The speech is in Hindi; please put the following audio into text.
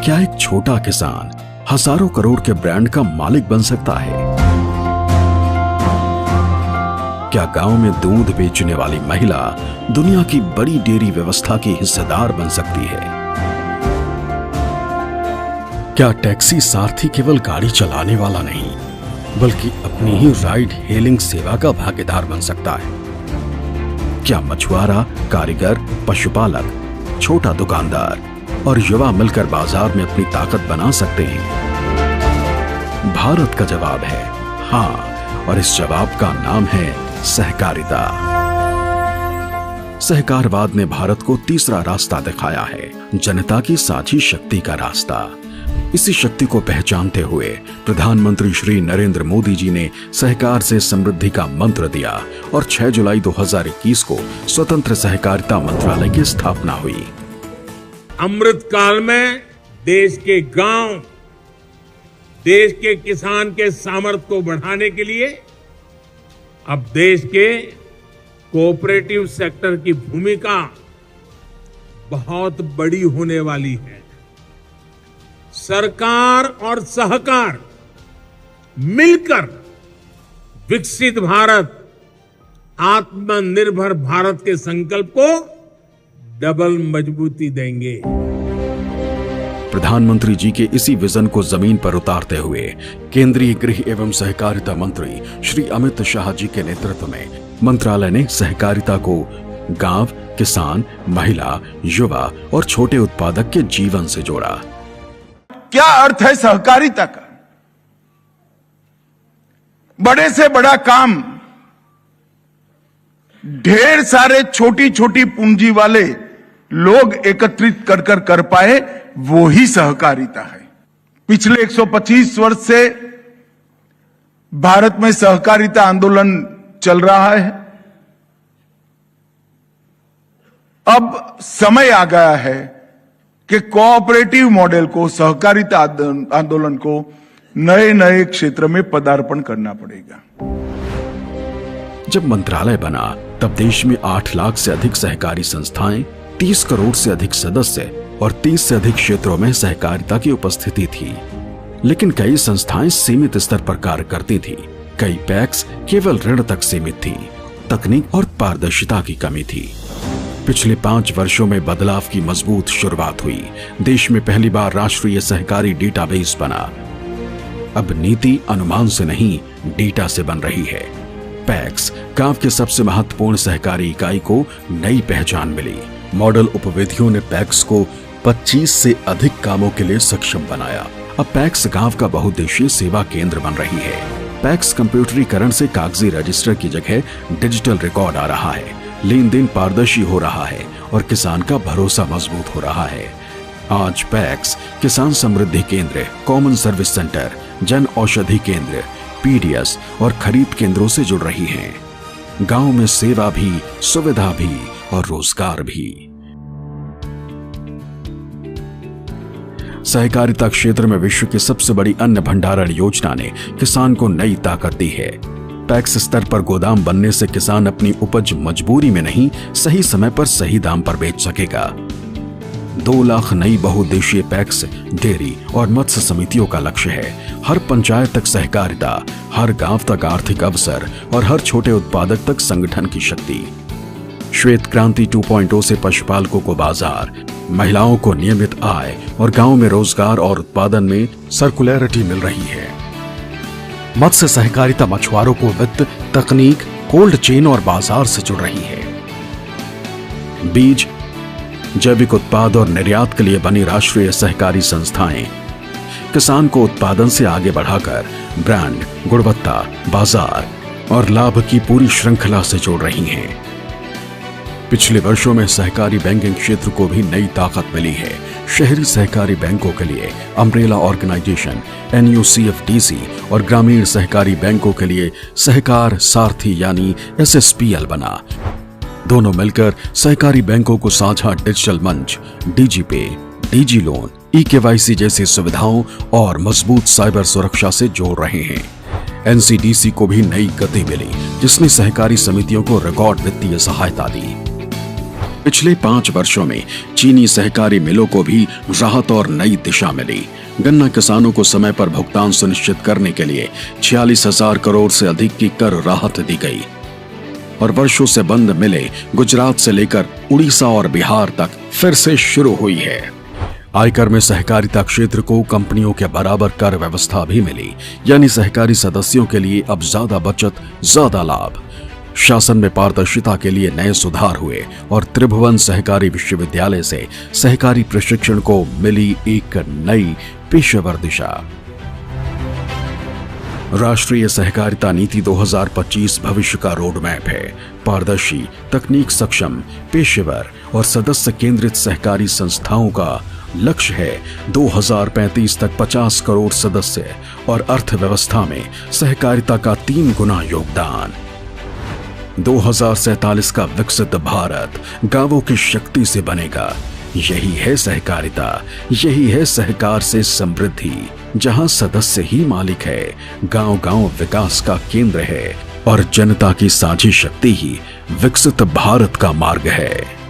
क्या एक छोटा किसान हजारों करोड़ के ब्रांड का मालिक बन सकता है? क्या गांव में दूध बेचने वाली महिला दुनिया की बड़ी डेयरी व्यवस्था की हिस्सेदार बन सकती है? क्या टैक्सी सारथी केवल गाड़ी चलाने वाला नहीं, बल्कि अपनी ही राइड हेलिंग सेवा का भागीदार बन सकता है? क्या मछुआरा, कारीगर, पशुपालक, छोटा दुकानदार और युवा मिलकर बाजार में अपनी ताकत बना सकते हैं? भारत का जवाब है हाँ, और इस जवाब का नाम है सहकारिता। सहकारवाद ने भारत को तीसरा रास्ता दिखाया है, जनता की साझी शक्ति का रास्ता। इसी शक्ति को पहचानते हुए प्रधानमंत्री श्री नरेंद्र मोदी जी ने सहकार से समृद्धि का मंत्र दिया और 6 जुलाई 2021 को स्वतंत्र सहकारिता मंत्रालय की स्थापना हुई। अमृत काल में देश के गांव, देश के किसान के सामर्थ्य को बढ़ाने के लिए अब देश के कोऑपरेटिव सेक्टर की भूमिका बहुत बड़ी होने वाली है। सरकार और सहकार मिलकर विकसित भारत, आत्मनिर्भर भारत के संकल्प को डबल मजबूती देंगे। प्रधानमंत्री जी के इसी विजन को जमीन पर उतारते हुए केंद्रीय गृह एवं सहकारिता मंत्री श्री अमित शाह जी के नेतृत्व में मंत्रालय ने सहकारिता को गांव, किसान, महिला, युवा और छोटे उत्पादक के जीवन से जोड़ा। क्या अर्थ है सहकारिता का? बड़े से बड़ा काम ढेर सारे छोटी छोटी पूंजी वाले लोग एकत्रित कर पाए, वो ही सहकारिता है। पिछले 125 वर्ष से भारत में सहकारिता आंदोलन चल रहा है। अब समय आ गया है कि कोऑपरेटिव मॉडल को, सहकारिता आंदोलन को नए नए क्षेत्र में पदार्पण करना पड़ेगा। जब मंत्रालय बना तब देश में 8 लाख से अधिक सहकारी संस्थाएं, 30 करोड़ से अधिक सदस्य और 30 से अधिक क्षेत्रों में सहकारिता की उपस्थिति थी। लेकिन कई संस्थाएं सीमित स्तर पर कार्य करती थी। कई पैक्स केवल ऋण तक सीमित थी। तकनीक और पारदर्शिता की कमी थी। पिछले 5 वर्षों में बदलाव की मजबूत शुरुआत हुई। देश में पहली बार राष्ट्रीय सहकारी डेटाबेस बना। अब नीति अनुमान से नहीं, डेटा से बन रही है। पैक्स, गांव के सबसे महत्वपूर्ण सहकारी इकाई को नई पहचान मिली। मॉडल उपविधियों ने पैक्स को 25 से अधिक कामों के लिए सक्षम बनाया। अब पैक्स गांव का बहुउद्देशीय सेवा केंद्र बन रही है। पैक्स कंप्यूटरीकरण से कागजी रजिस्टर की जगह डिजिटल रिकॉर्ड आ रहा है। लेन देन पारदर्शी हो रहा है और किसान का भरोसा मजबूत हो रहा है। आज पैक्स किसान समृद्धि केंद्र, common service centre, Jan Aushadhi केंद्र, पीडीएस और खरीद केंद्रों से जुड़ रही हैं। गांव में सेवा भी, सुविधा भी और रोजगार भी। सहकारिता क्षेत्र में विश्व की सबसे बड़ी अन्न भंडारण योजना ने किसान को नई ताकत दी है। पैक्स स्तर पर गोदाम बनने से किसान अपनी उपज मजबूरी में नहीं, सही समय पर सही दाम पर बेच सकेगा। 2 लाख नई बहुउद्देशीय पैक्स, डेयरी और मत्स्य समितियों का लक्ष्य है। हर पंचायत तक सहकारिता, हर गांव तक आर्थिक अवसर और हर छोटे उत्पादक तक संगठन की शक्ति। श्वेत क्रांति 2.0 से पशुपालकों को बाजार, महिलाओं को नियमित आय और गांव में रोजगार और उत्पादन में सर्कुलरिटी मिल रही है। मत्स्य सहकारिता मछुआरों को वित्त, तकनीक, कोल्ड चेन और बाजार से जुड़ रही है। बीज, जैविक उत्पाद और निर्यात के लिए बनी राष्ट्रीय सहकारी संस्थाएं किसान को उत्पादन से आगे बढ़ाकर ब्रांड, गुणवत्ता, बाजार और लाभ की पूरी श्रृंखला से जोड़ रही हैं। पिछले वर्षों में सहकारी बैंकिंग क्षेत्र को भी नई ताकत मिली है। शहरी सहकारी बैंकों के लिए अम्ब्रेला ऑर्गेनाइजेशन NUCFDC और ग्रामीण सहकारी बैंकों के लिए सहकार सारथी यानी SSPL बना। दोनों मिलकर सहकारी बैंकों को साझा डिजिटल मंच, DigiPay, DigiLoan, eKYC जैसी सुविधाओं और मजबूत साइबर सुरक्षा से जोड़ रहे हैं। NCDC को भी नई गति मिली, जिसने सहकारी समितियों को रिकॉर्ड वित्तीय सहायता दी। पिछले 5 वर्षों में चीनी सहकारी मिलों को भी राहत और नई दिशा मिली। गन्ना किसानों को समय पर भुगतान सुनिश्चित करने के लिए 46,000 करोड़ से अधिक की कर राहत दी गई और वर्षों से बंद मिलें गुजरात से लेकर उड़ीसा और बिहार तक फिर से शुरू हुई है। आयकर में सहकारिता क्षेत्र को कंपनियों के बराबर कर व्यवस्था भी मिली, यानी सहकारी सदस्यों के लिए अब ज्यादा बचत, ज्यादा लाभ। शासन में पारदर्शिता के लिए नए सुधार हुए और त्रिभुवन सहकारी विश्वविद्यालय से सहकारी प्रशिक्षण को मिली एक नई पेशेवर दिशा। राष्ट्रीय सहकारिता नीति 2025 भविष्य का रोड मैप है। पारदर्शी, तकनीक सक्षम, पेशेवर और सदस्य केंद्रित सहकारी संस्थाओं का लक्ष्य है 2035 तक 50 करोड़ सदस्य और अर्थव्यवस्था में सहकारिता का 3 गुना योगदान। 2047 का विकसित भारत गांवों की शक्ति से बनेगा। यही है सहकारिता, यही है सहकार से समृद्धि, जहां सदस्य ही मालिक है, गांव-गांव विकास का केंद्र है और जनता की साझी शक्ति ही विकसित भारत का मार्ग है।